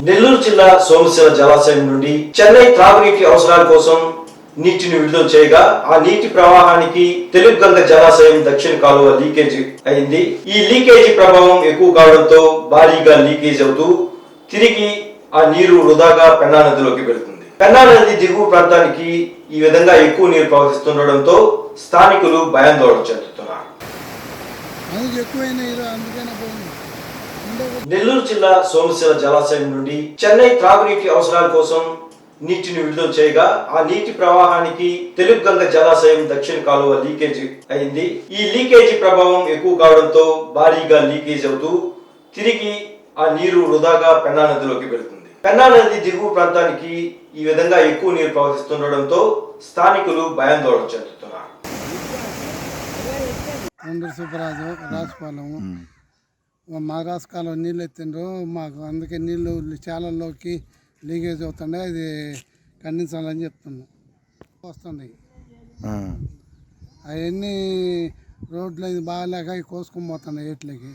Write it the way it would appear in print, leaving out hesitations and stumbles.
నెల్లూరు జిల్లా సోమశిల జలాశయం నుండి చెన్నై త్రాగునీటి అవసరాల కోసం నీటిని విడుదల చేయగా ఆ నీటి ప్రవాహానికి తెలుగుగంగ జలాశయం దక్షిణ కాలువ లీకేజ్ అయింది. ఈ లీకేజీ ప్రభావం ఎక్కువ కావడంతో భారీగా లీకేజ్ అవుతూ తిరిగి ఆ నీరు వృధాగా పెన్నా నదిలోకి వెళుతుంది. పెన్నా నది దిగువ ప్రాంతానికి ఈ విధంగా ఎక్కువ నీరు ప్రవహిస్తుండటంతో స్థానికులు భయాందోళన చెందుతున్నారు. నెల్లూరు జిల్లా సోమశిల జలాశయం నుండి చెన్నై త్రాగునీటి అవసరాల కోసం నీటిని విడుదల చేయగా ఆ నీటి ప్రవాహానికి తెలుగుగంగ జలాశయం దక్షిణ కాలువ లీకేజ్ అయింది. ఈ లీకేజీ ప్రభావం ఎక్కువ కావడంతో భారీగా లీకేజ్ అవుతూ తిరిగి ఆ నీరు వృధాగా పెన్నా నదిలోకి వెళుతుంది. పెన్నా నది దిగువ ప్రాంతానికి ఈ విధంగా ఎక్కువ నీరు ప్రవహిస్తుండటంతో స్థానికులు భయాందోళన చెందుతున్నారు. సుబ్బరాజు రాజపాలెము మా రాజకాలం నీళ్ళు ఎత్తిండ్రు, మాకు అందుకే నీళ్ళు చాలల్లోకి లీకేజ్ అవుతుండే, అది ఖండించాలని చెప్తున్నాం. వస్తున్నాయి అవన్నీ రోడ్లు బాగాలేక కోసుకొని పోతున్నాయి ఏట్లకి.